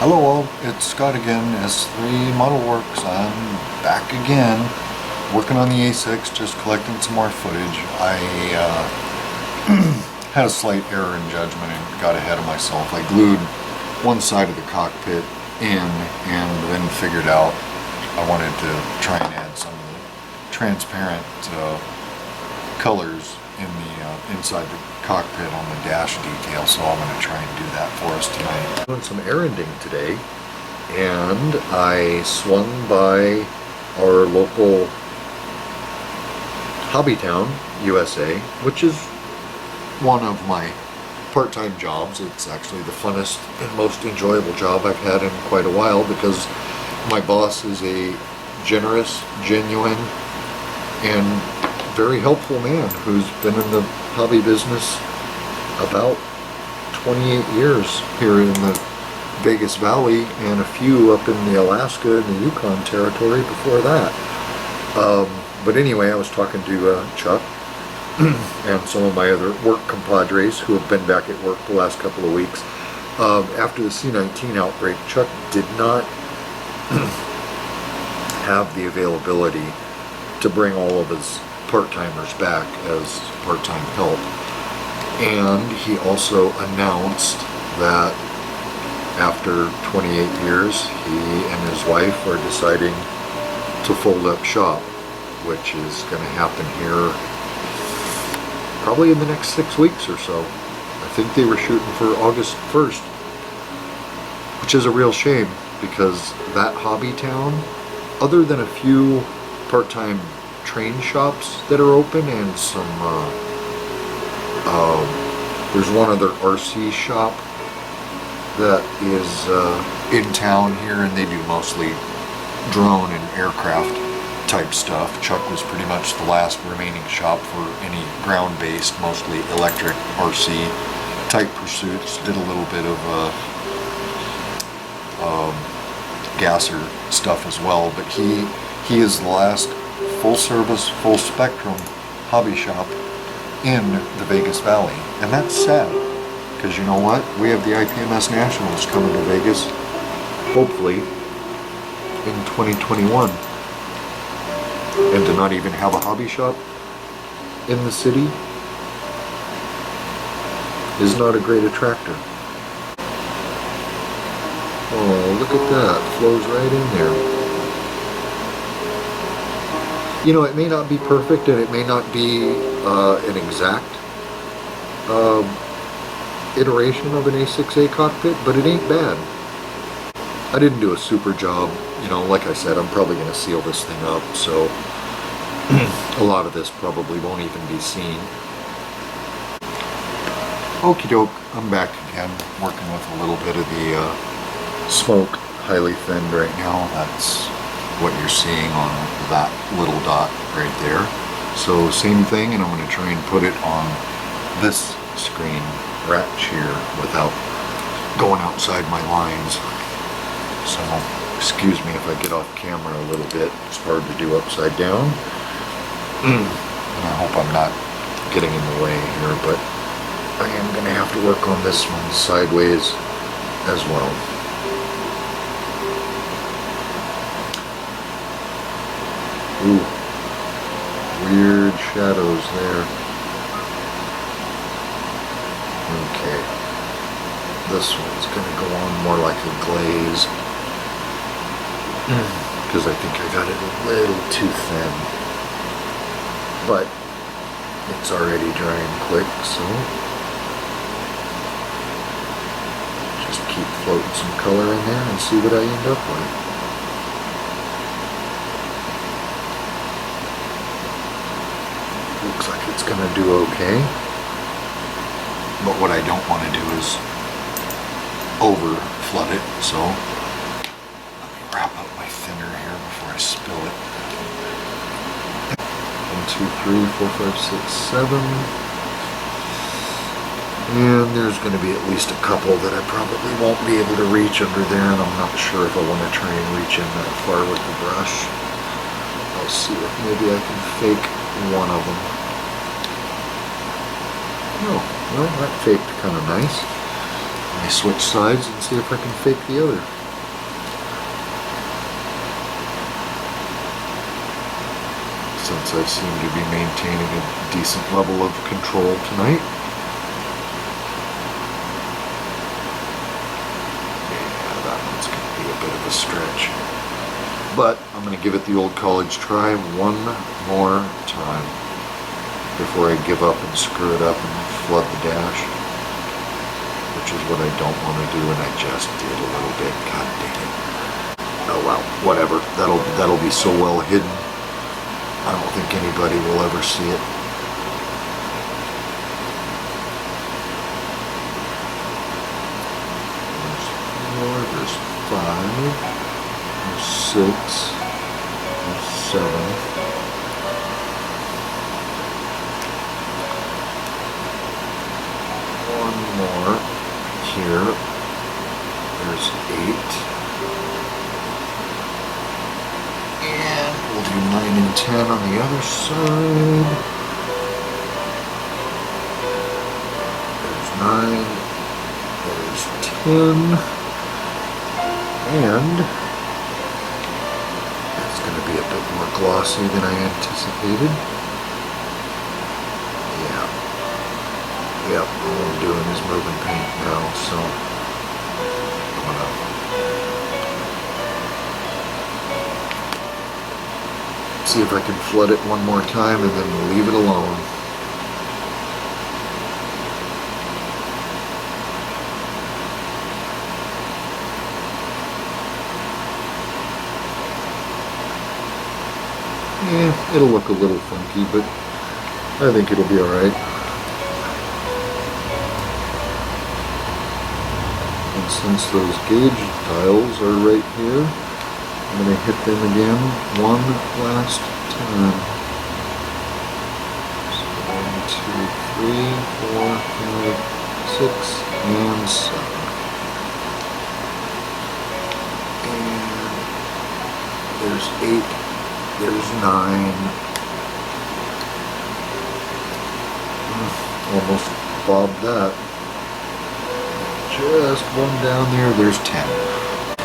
Hello all, it's Scott again, S3 Model Works. I'm back again, working on the A6, just collecting some more footage. I had a slight error in judgment and got ahead of myself. I glued one side of the cockpit in and then figured out I wanted to try and add some transparent colors in the inside the cockpit on the dash detail, so I'm going to try and do that for us tonight. Doing some erranding today, and I swung by our local hobby town, USA, which is one of my part-time jobs. It's actually the funnest and most enjoyable job I've had in quite a while, because my boss is a generous, genuine, and very helpful man who's been in the hobby business about 28 years here in the Vegas Valley, and a few up in the Alaska and the Yukon territory before that. But anyway, I was talking to Chuck and some of my other work compadres who have been back at work the last couple of weeks. After the C-19 outbreak, Chuck did not have the availability to bring all of his part-timers back as part-time help, and he also announced that after 28 years he and his wife are deciding to fold up shop, which is going to happen here probably in the next 6 weeks or so. I think they were shooting for August 1st, which is a real shame, because that hobby town, other than a few part-time train shops that are open and some there's one other RC shop that is in town here, and they do mostly drone and aircraft type stuff. Chuck was pretty much the last remaining shop for any ground-based, mostly electric RC type pursuits. Did a little bit of gasser stuff as well, but he is the last full-service, full-spectrum hobby shop in the Vegas Valley. And that's sad, because you know what? We have the IPMS Nationals coming to Vegas, hopefully, in 2021. And to not even have a hobby shop in the city is not a great attractor. Oh, look at that. Flows right in there. You know, it may not be perfect, and it may not be an exact iteration of an A-6A cockpit, but it ain't bad. I didn't do a super job. You know, like I said, I'm probably going to seal this thing up, so a lot of this probably won't even be seen. Okie doke, I'm back again, working with a little bit of the smoke, highly thinned right now. That's what you're seeing on that little dot right there. So same thing, and I'm going to try and put it on this screen right here without going outside my lines. So excuse me if I get off camera a little bit. It's hard to do upside down, and I hope I'm not getting in the way here, but I am going to have to work on this one sideways as well. Ooh, weird shadows there. Okay, this one's gonna go on more like a glaze, because I think I got it a little too thin, but it's already drying quick, so just keep floating some color in there and see what I end up with. Looks like it's going to do okay, but what I don't want to do is over flood it, so let me wrap up my thinner here before I spill it. 1, 2, 3, 4, 5, 6, 7, and there's going to be at least a couple that I probably won't be able to reach under there, and I'm not sure if I want to try and reach in that far with the brush. I'll see if maybe I can fake one of them. Oh, well, that faked kind of nice. me switch sides and see if I can fake the other. Since I seem to be maintaining a decent level of control tonight. Yeah, that one's going to be a bit of a stretch. But I'm going to give it the old college try one more time before I give up and screw it up and flood the dash. Which is what I don't want to do, and I just did a little bit. God dang it. Oh well, whatever. That'll be so well hidden. I don't think anybody will ever see it. There's 4, there's 5, there's 6, there's 7. One more here. There's 8. And we'll do 9 and 10 on the other side. There's 9. There's 10. And it's going to be a bit more glossy than I anticipated. Yeah. Yep, all I'm doing is moving paint now, so I'm going to see if I can flood it one more time and then leave it alone. Yeah, it'll look a little funky, but I think it'll be alright. And since those gauge dials are right here, I'm going to hit them again one last time. So 1, 2, 3, 4, 5, 6, and 7. And there's 8, there's 9. Almost bobbed that. Just one down there, there's 10.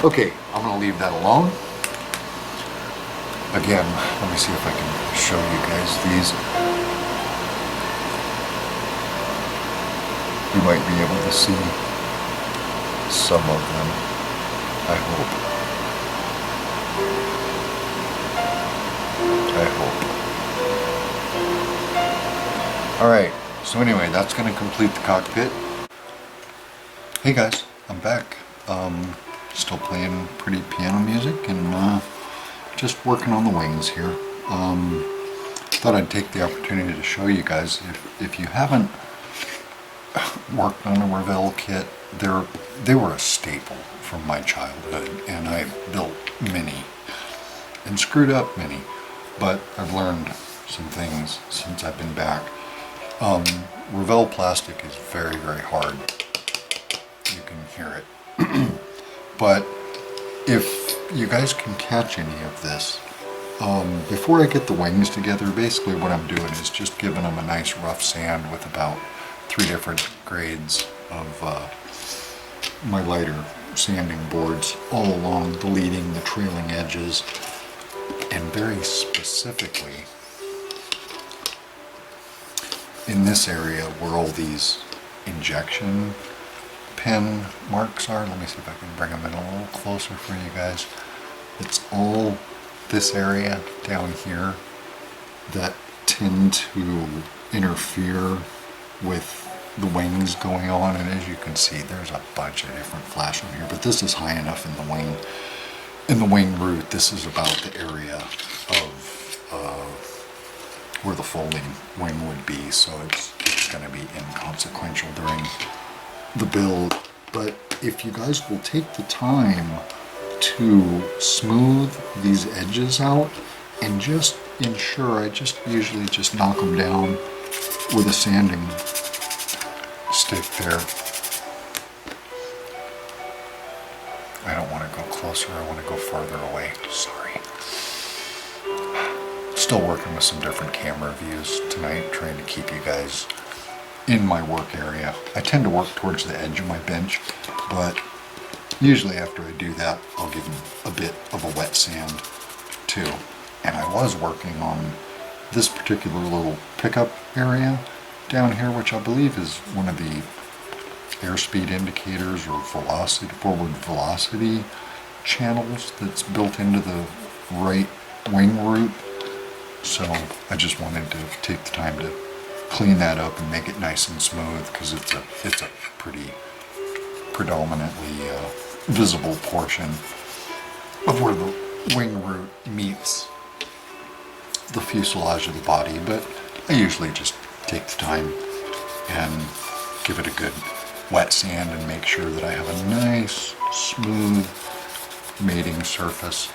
Okay, I'm going to leave that alone. Again, let me see if I can show you guys these. You might be able to see some of them, I hope. Alright, so anyway, that's going to complete the cockpit. Hey guys, I'm back. Still playing pretty piano music and just working on the wings here. Thought I'd take the opportunity to show you guys, if you haven't worked on a Weasel kit, they were a staple from my childhood, and I've built many and screwed up many, but I've learned some things since I've been back. Weasel plastic is very, very hard. You can hear it. But if you guys can catch any of this, before I get the wings together, basically what I'm doing is just giving them a nice rough sand with about 3 different grades of my lighter sanding boards all along the leading, the trailing edges, and very specifically in this area where all these injection pin marks are. Let me see if I can bring them in a little closer for you guys. It's all this area down here that tend to interfere with the wings going on, and as you can see, there's a bunch of different flash on here, but this is high enough in the wing root. This is about the area of where the folding wing would be, so it's going to be inconsequential during the build. But if you guys will take the time to smooth these edges out and just ensure, I just usually just knock them down with a sanding stick there. I don't want to go closer, I want to go farther away. Sorry. Still working with some different camera views tonight, trying to keep you guys in my work area. I tend to work towards the edge of my bench, but usually after I do that, I'll give them a bit of a wet sand too. And I was working on this particular little pickup area down here, which I believe is one of the airspeed indicators or velocity, forward velocity channels that's built into the right wing root. So I just wanted to take the time to clean that up and make it nice and smooth, because it's a pretty predominantly visible portion of where the wing root meets the fuselage of the body. But I usually just take the time and give it a good wet sand and make sure that I have a nice smooth mating surface.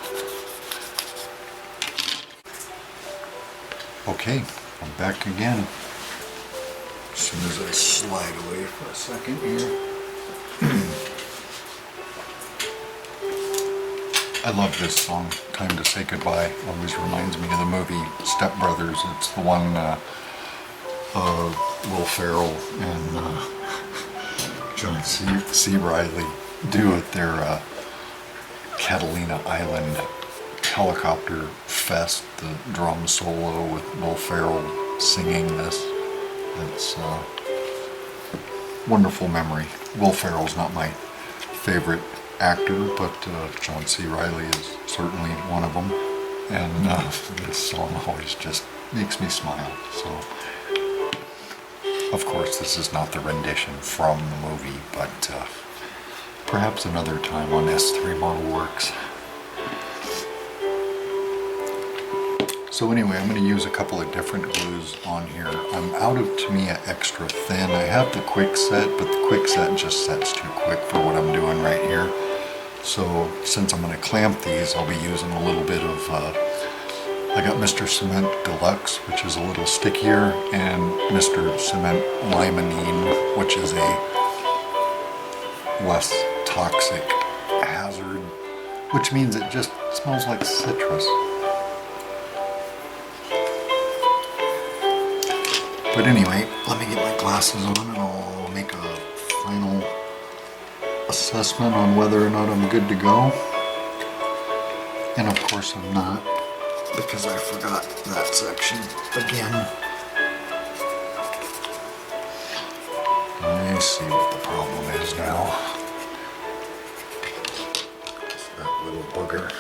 Okay, I'm back again. As soon as I slide away for a second here. I love this song, Time to Say Goodbye. Always reminds me of the movie Step Brothers. It's the one Will Ferrell and John C. Reilly do at their Catalina Island helicopter fest, the drum solo with Will Ferrell singing this. It's a wonderful memory. Will Ferrell's not my favorite actor, but John C. Reilly is certainly one of them. And this song always just makes me smile. So, of course, this is not the rendition from the movie, but perhaps another time on S3 Model Works. So anyway, I'm going to use a couple of different glues on here. I'm out of Tamiya Extra Thin. I have the quick set, but the quick set just sets too quick for what I'm doing right here. So since I'm going to clamp these, I'll be using a little bit of, I got Mr. Cement Deluxe, which is a little stickier, and Mr. Cement Limonene, which is a less toxic hazard, which means it just smells like citrus. But anyway, let me get my glasses on and I'll make a final assessment on whether or not I'm good to go. And of course I'm not, because I forgot that section again. I see what the problem is now. It's that little booger.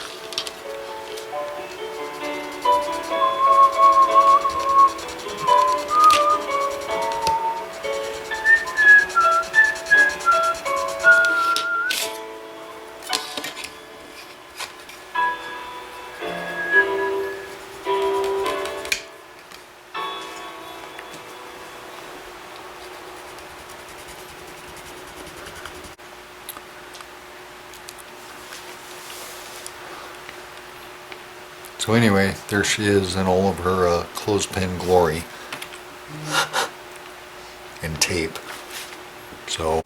So anyway, there she is in all of her clothespin glory and tape. So,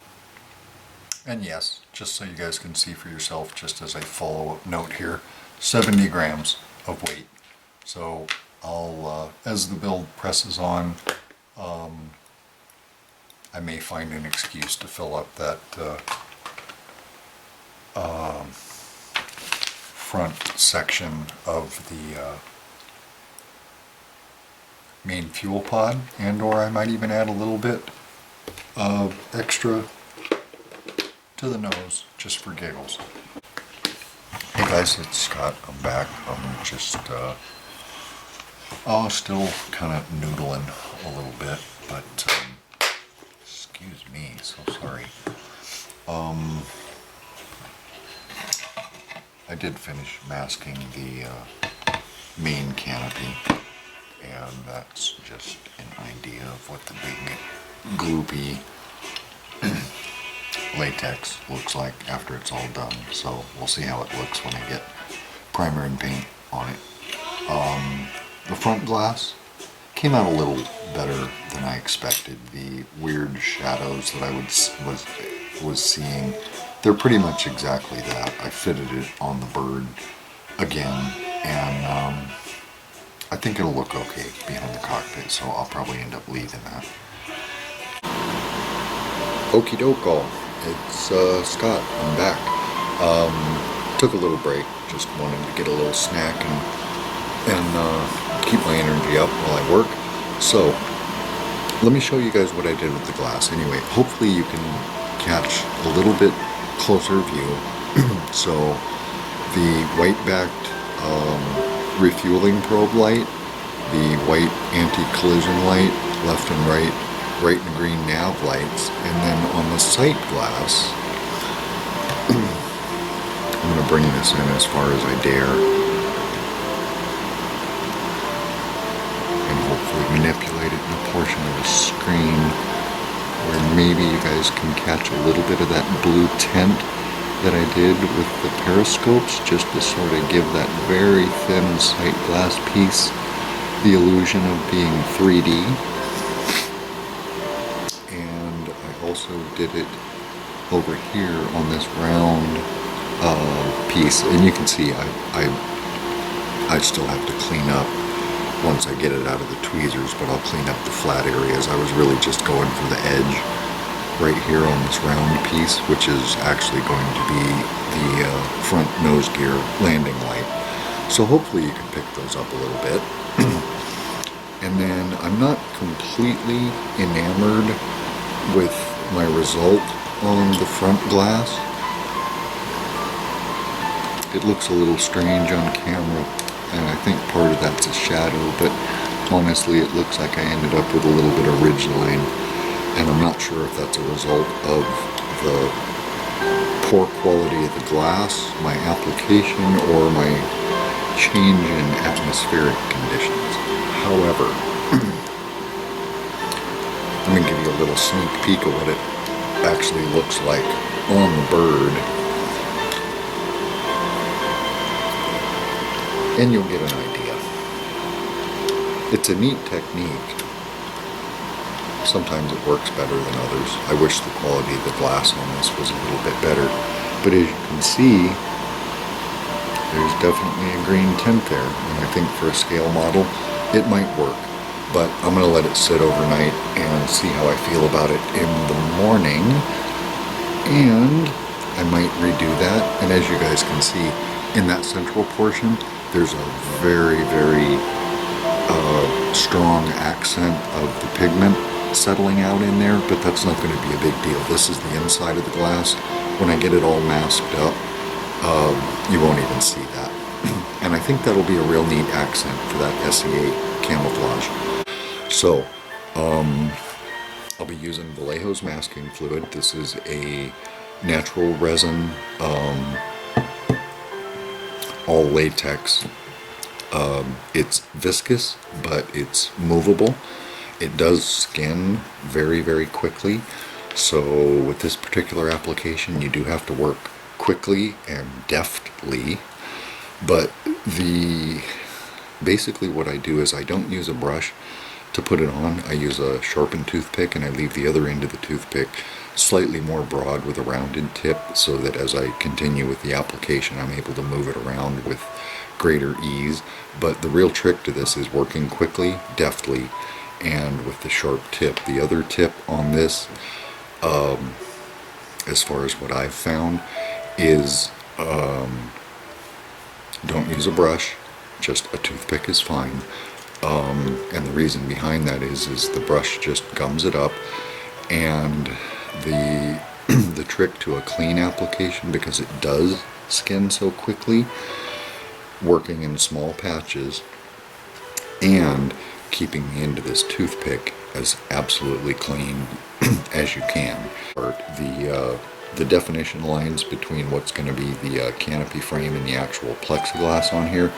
and yes, just so you guys can see for yourself, just as a follow-up note here, 70 grams of weight. So I'll, as the build presses on, I may find an excuse to fill up that front section of the main fuel pod, and or I might even add a little bit of extra to the nose just for giggles. Hey guys, it's Scott. I'm back. I'm just still kind of noodling a little bit, but excuse me, so sorry. I did finish masking the main canopy, and that's just an idea of what the big gloopy latex looks like after it's all done. So we'll see how it looks when I get primer and paint on it. The front glass came out a little better than I expected. The weird shadows that I was seeing, they're pretty much exactly that. I fitted it on the bird again, and I think it'll look okay behind the cockpit, so I'll probably end up leaving that. Okie doke all. It's Scott. I'm back. Took a little break. Just wanted to get a little snack and keep my energy up while I work. So let me show you guys what I did with the glass. Anyway, hopefully you can catch a little bit closer view. So the white-backed refueling probe light, the white anti-collision light, left and right and green nav lights, and then on the sight glass, I'm going to bring this in as far as I dare, and hopefully manipulate it in a portion of the screen where maybe you guys can catch a little bit of that blue tint that I did with the periscopes, just to sort of give that very thin sight glass piece the illusion of being 3D. And I also did it over here on this round piece, and you can see I still have to clean up once I get it out of the tweezers, but I'll clean up the flat areas. I was really just going for the edge right here on this round piece, which is actually going to be the front nose gear landing light. So hopefully you can pick those up a little bit. And then I'm not completely enamored with my result on the front glass. It looks a little strange on camera, and I think part of that's a shadow, but honestly it looks like I ended up with a little bit of ridge line, and I'm not sure if that's a result of the poor quality of the glass, my application, or my change in atmospheric conditions. However, I'm going to give you a little sneak peek of what it actually looks like on the bird, and you'll get an idea. It's a neat technique. Sometimes it works better than others. I wish the quality of the glass on this was a little bit better, but as you can see, there's definitely a green tint there, and I think for a scale model it might work, but I'm going to let it sit overnight and see how I feel about it in the morning, and I might redo that. And as you guys can see, in that central portion there's a very, very strong accent of the pigment settling out in there, but that's not going to be a big deal. This is the inside of the glass. When I get it all masked up, you won't even see that. And I think that'll be a real neat accent for that SEA camouflage. So, I'll be using Vallejo's masking fluid. This is a natural resin, all latex. It's viscous, but it's movable. It does skin very, very quickly. So with this particular application, you do have to work quickly and deftly. But basically what I do is I don't use a brush to put it on. I use a sharpened toothpick, and I leave the other end of the toothpick slightly more broad with a rounded tip, so that as I continue with the application, I'm able to move it around with greater ease. But the real trick to this is working quickly, deftly, and with the sharp tip. The other tip on this, as far as what I've found, is don't use a brush, just a toothpick is fine. And the reason behind that is the brush just gums it up, and the trick to a clean application, because it does skin so quickly, working in small patches and keeping the end of this toothpick as absolutely clean as you can. The definition lines between what's going to be the canopy frame and the actual plexiglass on here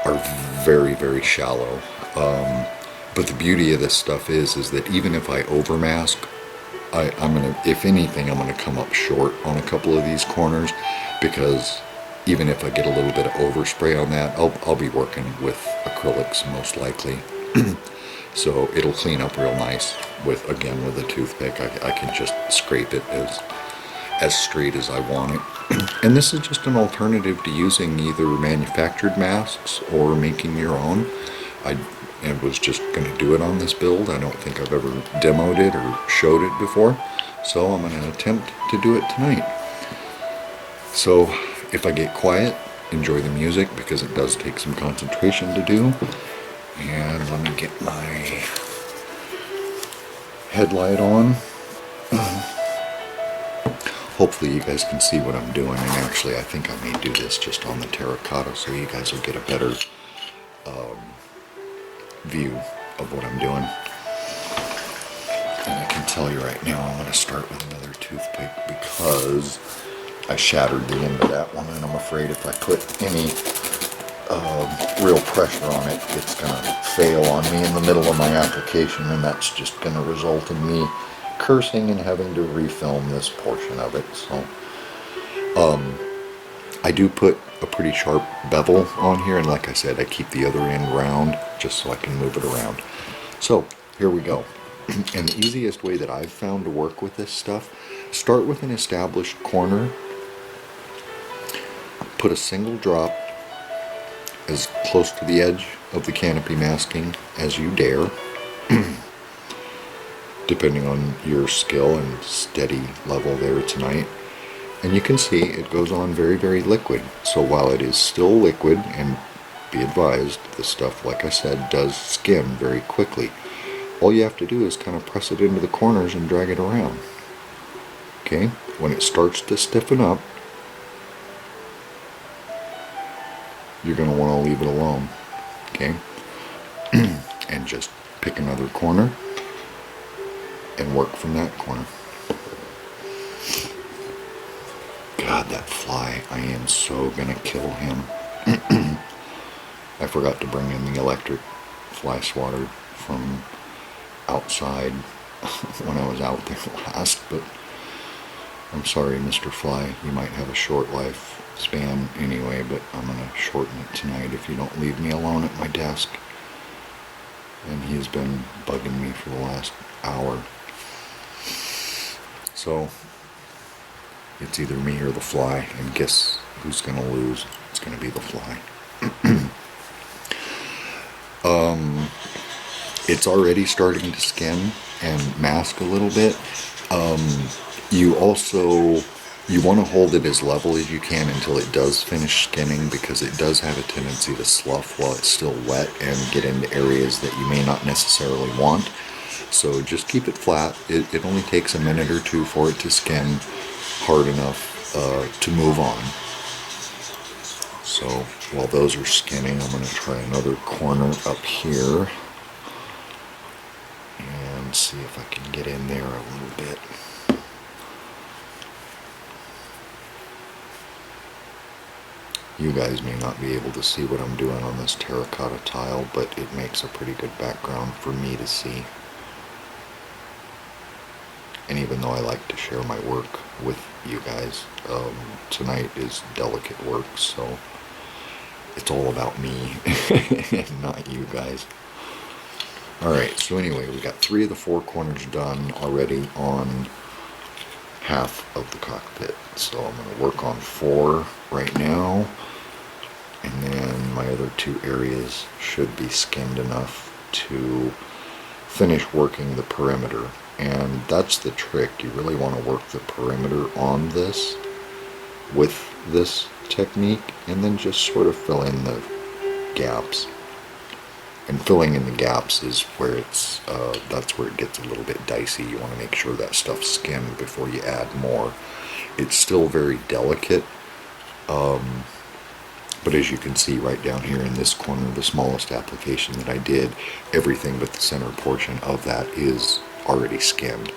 are very, very shallow. But the beauty of this stuff is that even if I over mask, I'm gonna, if anything, I'm gonna come up short on a couple of these corners, because even if I get a little bit of overspray on that, I'll be working with acrylics most likely. So it'll clean up real nice with a toothpick. I can just scrape it as straight as I want it. And this is just an alternative to using either manufactured masks or making your own. I was just going to do it on this build. I don't think I've ever demoed it or showed it before. So I'm going to attempt to do it tonight. So if I get quiet, enjoy the music because it does take some concentration to do. And let me get my headlight on. Hopefully you guys can see what I'm doing, and actually I think I may do this just on the terracotta so you guys will get a better view of what I'm doing. And I can tell you right now I'm going to start with another toothpick because I shattered the end of that one, and I'm afraid if I put any real pressure on it, it's going to fail on me in the middle of my application, and that's just going to result in me cursing and having to refilm this portion of it. So I do put a pretty sharp bevel on here, and like I said, I keep the other end round just so I can move it around. So here we go. And the easiest way that I've found to work with this stuff, start with an established corner, put a single drop as close to the edge of the canopy masking as you dare, depending on your skill and steady level there tonight. And you can see it goes on very, very liquid. So while it is still liquid, and be advised, the stuff, like I said, does skim very quickly. All you have to do is kind of press it into the corners and drag it around. Okay, when it starts to stiffen up, you're going to want to leave it alone. Okay, and just pick another corner and work from that corner. God, that fly, I am so gonna kill him. I forgot to bring in the electric fly swatter from outside when I was out there last, but I'm sorry, Mr. Fly, you might have a short life span anyway, but I'm gonna shorten it tonight if you don't leave me alone at my desk. And he's been bugging me for the last hour. So it's either me or the fly, and guess who's gonna lose? It's gonna be the fly. It's already starting to skim and mask a little bit. You want to hold it as level as you can until it does finish skimming, because it does have a tendency to slough while it's still wet and get into areas that you may not necessarily want. So just keep it flat. It only takes a minute or two for it to skim hard enough to move on. So while those are skimming, I'm going to try another corner up here and see if I can get in there a little bit. You guys may not be able to see what I'm doing on this terracotta tile, but it makes a pretty good background for me to see. And even though I like to share my work with you guys, tonight is delicate work, so it's all about me and not you guys. Alright, so anyway, we got 3 of the 4 corners done already on half of the cockpit. So I'm going to work on 4 right now, and then my other 2 areas should be skimmed enough to finish working the perimeter. And that's the trick. You really want to work the perimeter on this with this technique, and then just sort of fill in the gaps. And filling in the gaps is where it's that's where it gets a little bit dicey. You want to make sure that stuff's skimmed before you add more. It's still very delicate, but as you can see right down here in this corner, the smallest application that I did, everything but the center portion of that is already skimmed.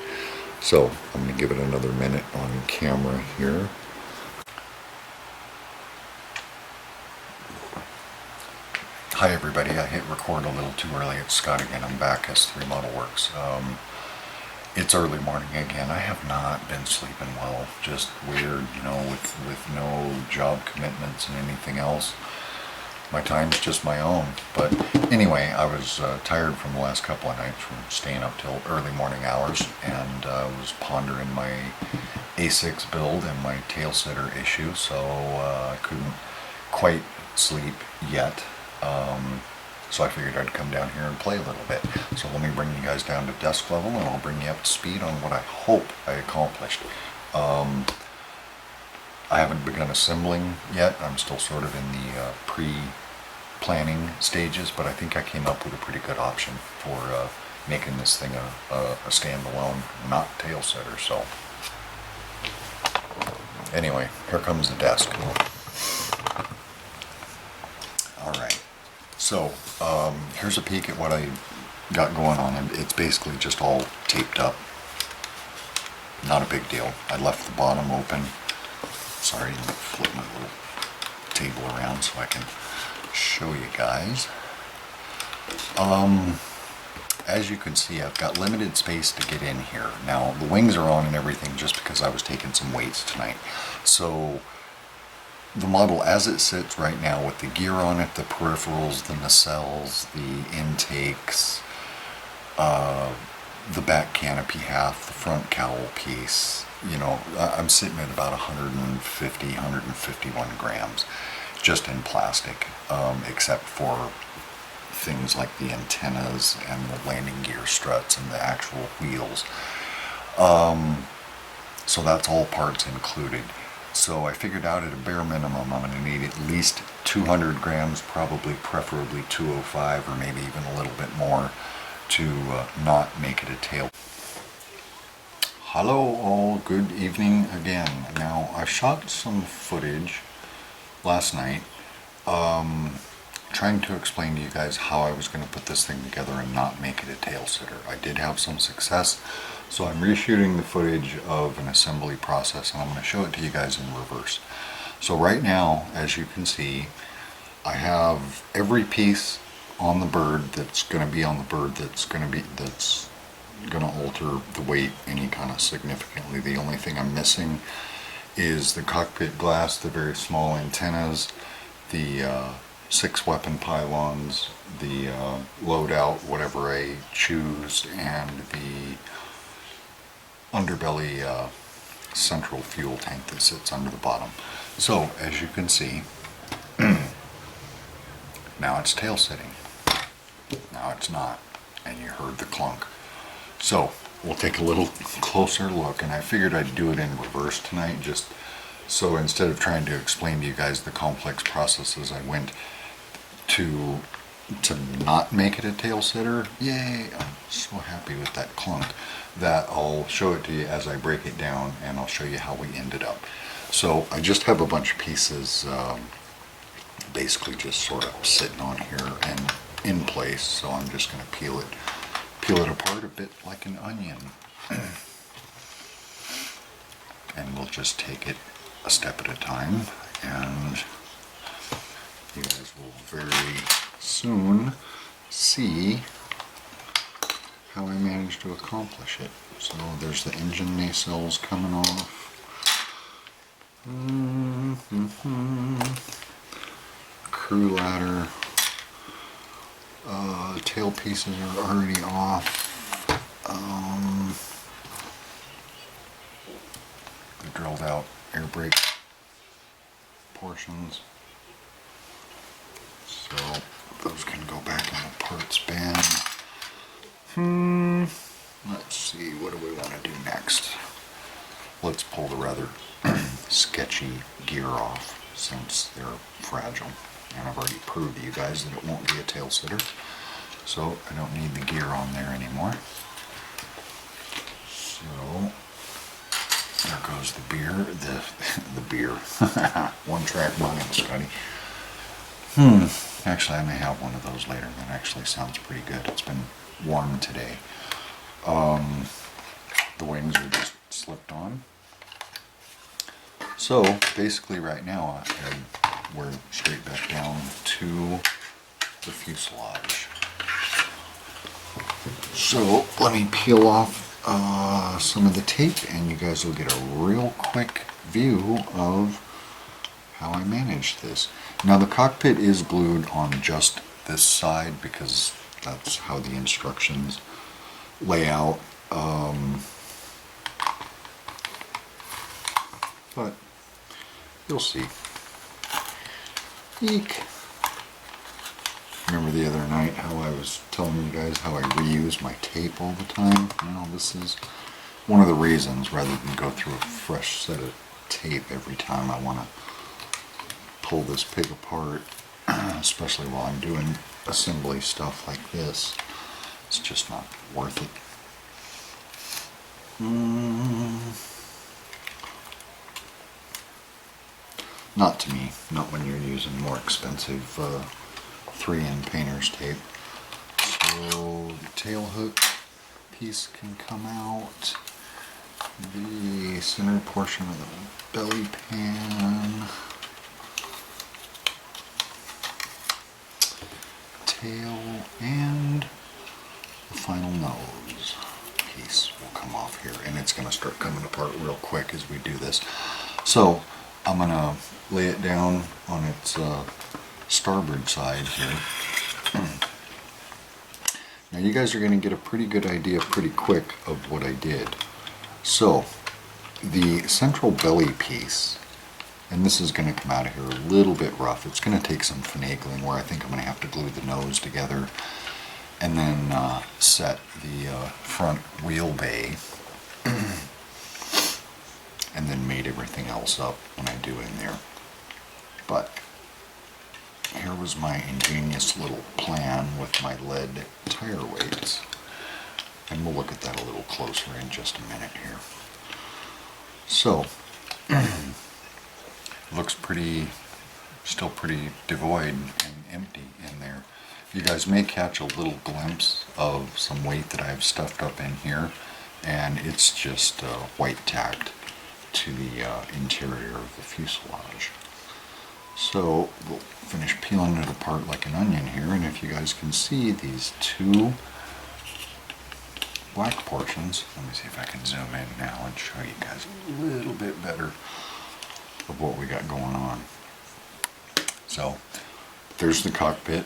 So I'm going to give it another minute on camera here. Hi everybody, I hit record a little too early. It's Scott again. I'm back, S3 Model Works. It's early morning again. I have not been sleeping well. Just weird, you know, with no job commitments and anything else. My time's just my own. But anyway, I was tired from the last couple of nights from staying up till early morning hours, and was pondering my EA-6 build and my tail sitter issue, so I couldn't quite sleep yet. So I figured I'd come down here and play a little bit. So let me bring you guys down to desk level and I'll bring you up to speed on what I hope I accomplished. I haven't begun assembling yet. I'm still sort of in the pre-planning stages, but I think I came up with a pretty good option for making this thing a standalone, not tail setter. So anyway, here comes the desk. All right. So here's a peek at what I got going on. And it's basically just all taped up. Not a big deal. I left the bottom open. Sorry, let me flip my little table around so I can show you guys. As you can see, I've got limited space to get in here. Now, the wings are on and everything just because I was taking some weights tonight. So, the model as it sits right now with the gear on it, the peripherals, the nacelles, the intakes, the back canopy half, the front cowl piece, you know, I'm sitting at about 150, 151 grams just in plastic, except for things like the antennas and the landing gear struts and the actual wheels. So that's all parts included. So I figured out at a bare minimum I'm going to need at least 200 grams, probably preferably 205 or maybe even a little bit more to not make it a tail. Hello all, good evening again. Now I shot some footage last night trying to explain to you guys how I was going to put this thing together and not make it a tail sitter. I did have some success, so I'm reshooting the footage of an assembly process and I'm going to show it to you guys in reverse. So right now, as you can see, I have every piece on the bird that's going to be on the bird that's going to alter the weight any kind of significantly. The only thing I'm missing is the cockpit glass, the very small antennas, the 6 weapon pylons, the loadout, whatever I choose, and the underbelly central fuel tank that sits under the bottom. So as you can see, now it's tail sitting. Now it's not, and you heard the clunk. So we'll take a little closer look, and I figured I'd do it in reverse tonight, just so instead of trying to explain to you guys the complex processes I went to not make it a tail sitter. Yay, I'm so happy with that clunk, that I'll show it to you as I break it down, and I'll show you how we ended up. So I just have a bunch of pieces basically just sort of sitting on here and in place, so I'm just going to peel it apart a bit like an onion. And we'll just take it a step at a time, and you guys will very soon see how I managed to accomplish it. So there's the engine nacelles coming off. Crew ladder. Tail pieces are already off. The drilled out air brake portions. So those can go back in the parts bin. Let's see, what do we want to do next? Let's pull the rather sketchy gear off since they're fragile. And I've already proved to you guys that it won't be a tail sitter. So I don't need the gear on there anymore. So there goes the beer, the beer. One track mind study. Actually I may have one of those later. That actually sounds pretty good. It's been warm today. The wings are just slipped on. So basically right now we're straight back down to the fuselage. So let me peel off some of the tape and you guys will get a real quick view of how I managed this. Now the cockpit is glued on just this side because that's how the instructions lay out. But you'll see. Eek. Remember remember the other night how I was telling you guys how I reuse my tape all the time? You know, this is one of the reasons, rather than go through a fresh set of tape every time I want to pull this pig apart, especially while I'm doing assembly stuff like this. It's just not worth it. Not to me, not when you're using more expensive 3N painter's tape. So the tail hook piece can come out. The center portion of the belly pan. Tail and the final nose piece will come off here, and it's going to start coming apart real quick as we do this. So I'm going to lay it down on its starboard side here. Now you guys are going to get a pretty good idea pretty quick of what I did. So the central belly piece, and this is going to come out of here a little bit rough. It's going to take some finagling where I think I'm going to have to glue the nose together and then set the front wheel bay and then mate everything else up when I do in there. But here was my ingenious little plan with my lead tire weights. And we'll look at that a little closer in just a minute here. So, looks still pretty devoid and empty in there. You guys may catch a little glimpse of some weight that I've stuffed up in here, and it's just white tacked to the interior of the fuselage. So we'll finish peeling it apart like an onion here, and if you guys can see these two black portions, let me see if I can zoom in now and show you guys a little bit better of what we got going on. So there's the cockpit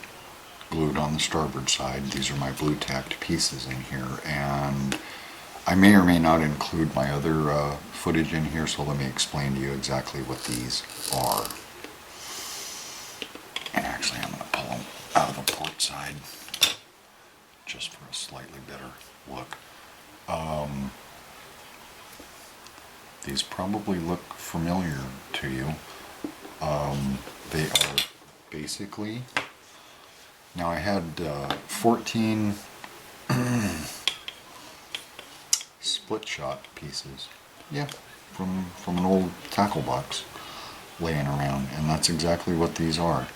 glued on the starboard side. These are my blue tacked pieces in here, and I may or may not include my other footage in here, so let me explain to you exactly what these are. And actually I'm going to pull them out of the port side just for a slightly better look. These probably look familiar to you. They are basically, now I had 14 split shot pieces, yeah, from an old tackle box laying around, and that's exactly what these are.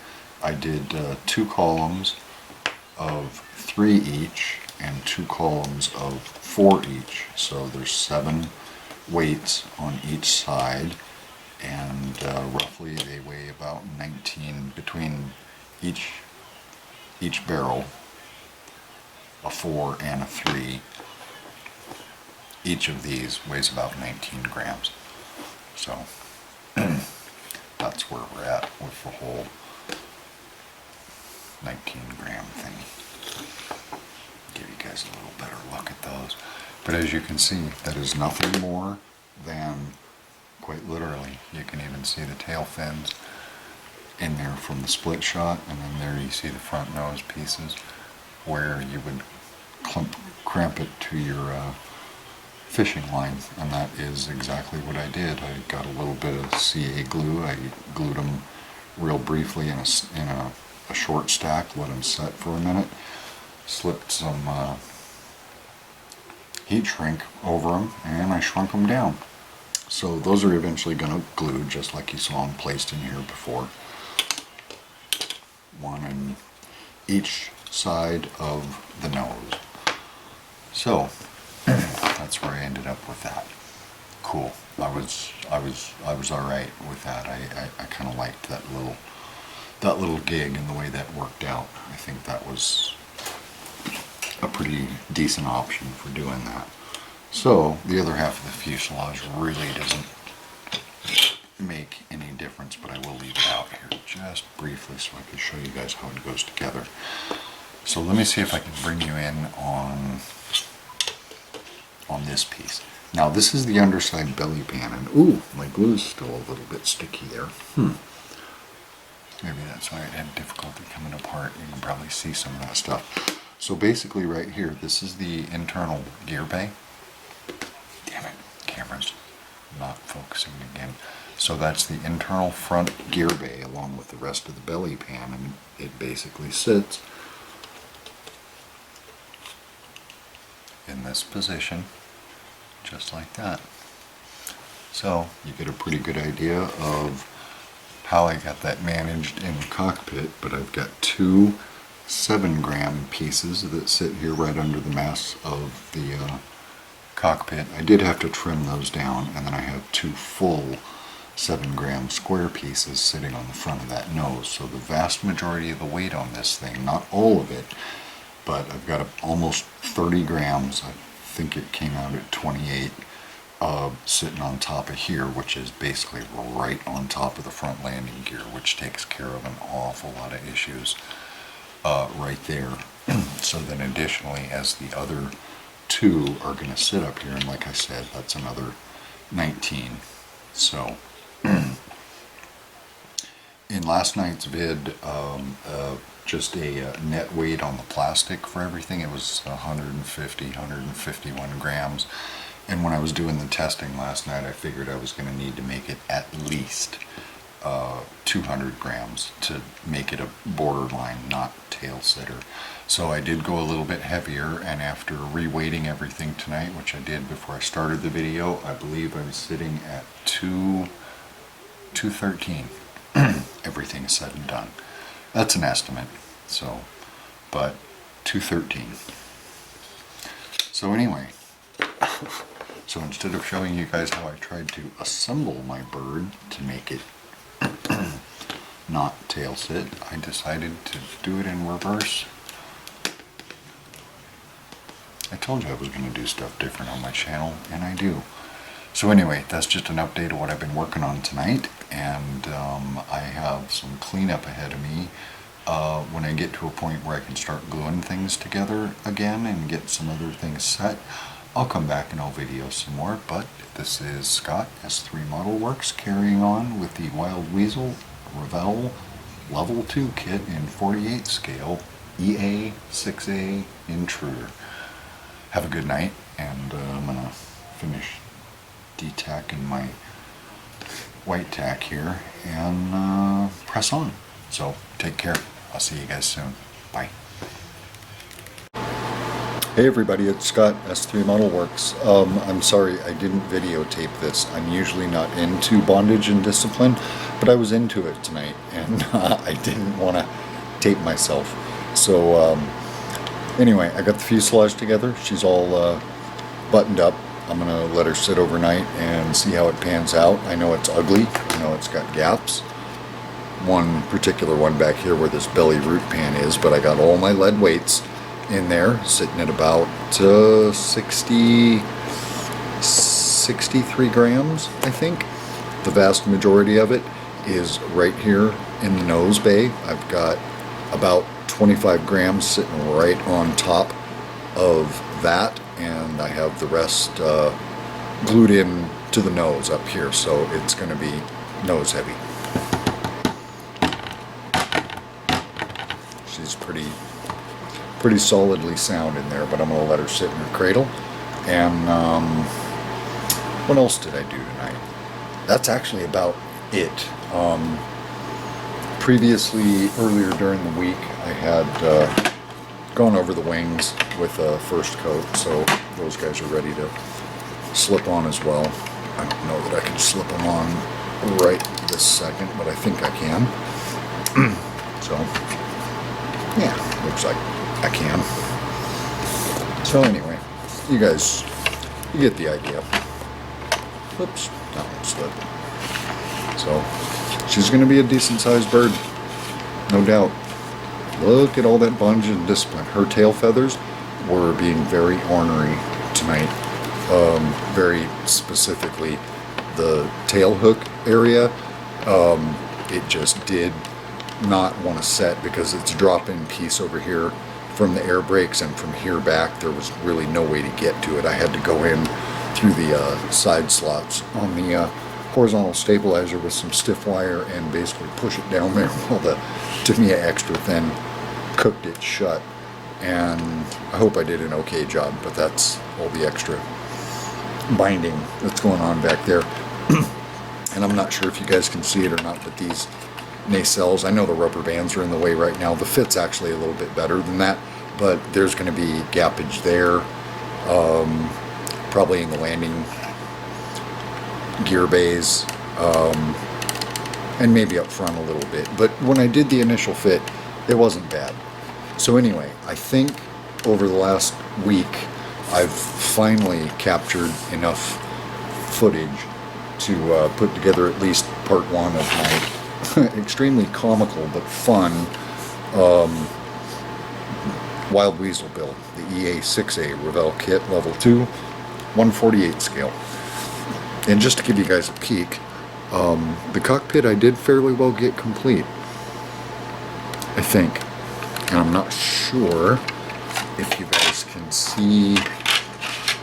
I did 2 columns of 3 each and 2 columns of 4 each, so there's 7 weights on each side, and roughly they weigh about 19 between each barrel, a 4 and a 3. Each of these weighs about 19 grams, so that's where we're at with the whole 19-gram thing. Give you guys a little better look at those. But as you can see, that is nothing more than, quite literally, you can even see the tail fins in there from the split shot, and then there you see the front nose pieces where you would cramp it to your fishing line, and that is exactly what I did. I got a little bit of CA glue. I glued them real briefly in a short stack, let them set for a minute, slipped some heat shrink over them, and I shrunk them down. So those are eventually going to glue just like you saw them placed in here before. One on each side of the nose. So that's where I ended up with that. Cool. I was all right with that. I kind of liked that little gig and the way that worked out. I think that was a pretty decent option for doing that. So the other half of the fuselage really doesn't make any difference, but I will leave it out here just briefly so I can show you guys how it goes together. So let me see if I can bring you in on this piece. Now this is the underside belly pan, and ooh, my glue is still a little bit sticky there. Maybe that's why it had difficulty coming apart. You can probably see some of that stuff. So basically right here, this is the internal gear bay. Damn it, camera's not focusing again. So that's the internal front gear bay along with the rest of the belly pan, and it basically sits in this position, just like that. So you get a pretty good idea of how I got that managed in the cockpit, but I've got two 7-gram pieces that sit here right under the mass of the cockpit. I did have to trim those down, and then I have two full 7-gram square pieces sitting on the front of that nose. So the vast majority of the weight on this thing, not all of it, but I've got almost 30 grams, I think it came out at 28, sitting on top of here, which is basically right on top of the front landing gear, which takes care of an awful lot of issues right there. So then additionally, as the other two are going to sit up here, and like I said, that's another 19. So in last night's vid, just a net weight on the plastic for everything, it was 151 grams. And when I was doing the testing last night, I figured I was going to need to make it at least 200 grams to make it a borderline, not tail sitter. So I did go a little bit heavier, and after reweighting everything tonight, which I did before I started the video, I believe I'm sitting at 213. Everything is said and done. That's an estimate, so, but 213. So anyway, so instead of showing you guys how I tried to assemble my bird to make it not tail sit, I decided to do it in reverse. I told you I was going to do stuff different on my channel, and I do. So anyway, that's just an update of what I've been working on tonight, and I have some cleanup ahead of me. When I get to a point where I can start gluing things together again and get some other things set, I'll come back and I'll video some more. But this is Scott, S3 Model Works, carrying on with the Wild Weasel Revell Level 2 kit in 48 scale EA-6A Intruder. Have a good night, and I'm going to finish detacking my white tack here and press on. So take care. I'll see you guys soon. Bye. Hey everybody, it's Scott, S3 Model Works. I'm sorry I didn't videotape this. I'm usually not into bondage and discipline, but I was into it tonight, and I didn't want to tape myself. So anyway, I got the fuselage together. She's all buttoned up. I'm going to let her sit overnight and see how it pans out. I know it's ugly. I know it's got gaps. One particular one back here where this belly root pan is, but I got all my lead weights in there, sitting at about 63 grams, I think. The vast majority of it is right here in the nose bay. I've got about 25 grams sitting right on top of that, and I have the rest glued in to the nose up here, so it's going to be nose heavy. She's pretty solidly sound in there, but I'm going to let her sit in her cradle. And what else did I do tonight? That's actually about it. Previously, earlier during the week, I had gone over the wings with a first coat, so those guys are ready to slip on as well. I don't know that I can slip them on right this second, but I think I can. So, yeah, looks like I can. So anyway, you guys, you get the idea. Whoops, that one slipped. So, she's going to be a decent sized bird, no doubt. Look at all that bondage and discipline. Her tail feathers were being very ornery tonight. Very specifically, the tail hook area, it just did not want to set because it's a drop-in piece over here from the air brakes, and from here back there was really no way to get to it. I had to go in through the side slots on the horizontal stabilizer with some stiff wire and basically push it down there while the Tamiya extra thin cooked it shut. And I hope I did an okay job, but that's all the extra binding that's going on back there. And I'm not sure if you guys can see it or not, but these nacelles, I know the rubber bands are in the way right now. The fit's actually a little bit better than that, but there's going to be gappage there, probably in the landing gear bays, and maybe up front a little bit. But when I did the initial fit, it wasn't bad. So anyway, I think over the last week, I've finally captured enough footage to put together at least part one of my extremely comical but fun Wild Weasel build, the EA-6A Revell kit, level 2, 148 scale. And just to give you guys a peek, the cockpit I did fairly well get complete, I think. And I'm not sure if you guys can see.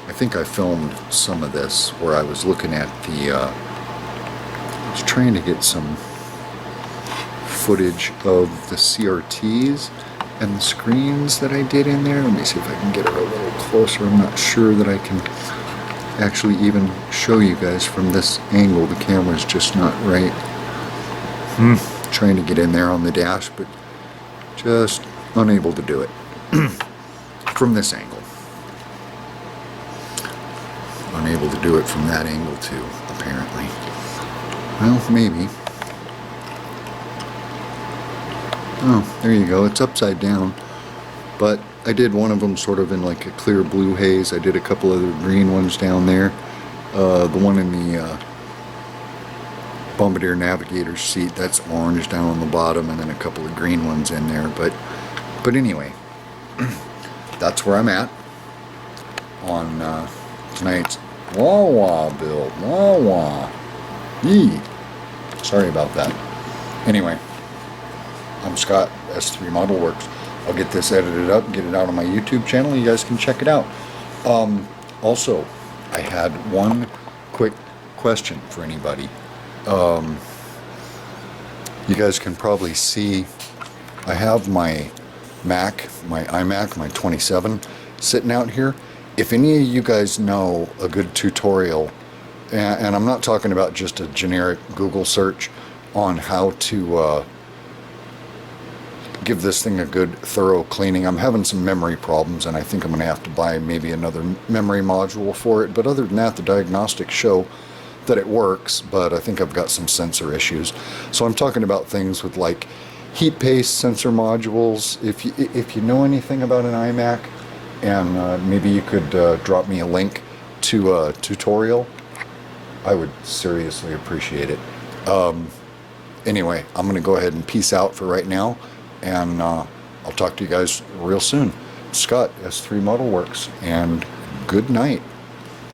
I think I filmed some of this where I was looking at the, I was trying to get some footage of the CRTs and the screens that I did in there. Let me see if I can get it a little closer. I'm not sure that I can actually even show you guys from this angle. The camera's just not right. Trying to get in there on the dash, but just unable to do it from this angle. Unable to do it from that angle too, apparently. Well, maybe. Oh, there you go. It's upside down. But I did one of them sort of in like a clear blue haze. I did a couple other green ones down there. The one in the Bombardier Navigator seat, that's orange down on the bottom, and then a couple of green ones in there. But anyway, that's where I'm at on tonight's Wawa build. Wawa. Yee. Sorry about that. Anyway, I'm Scott, S3 Model Works. I'll get this edited up, get it out on my YouTube channel. You guys can check it out. Also, I had one quick question for anybody. You guys can probably see I have my Mac, my iMac, my 27 sitting out here. If any of you guys know a good tutorial, and I'm not talking about just a generic Google search on how to give this thing a good thorough cleaning. I'm having some memory problems, and I think I'm going to have to buy maybe another memory module for it. But other than that, the diagnostics show that it works, but I think I've got some sensor issues. So I'm talking about things with like heat paste sensor modules. If you know anything about an iMac, and maybe you could drop me a link to a tutorial, I would seriously appreciate it. Anyway, I'm going to go ahead and peace out for right now, and I'll talk to you guys real soon. Scott, S3 Model Works, and good night.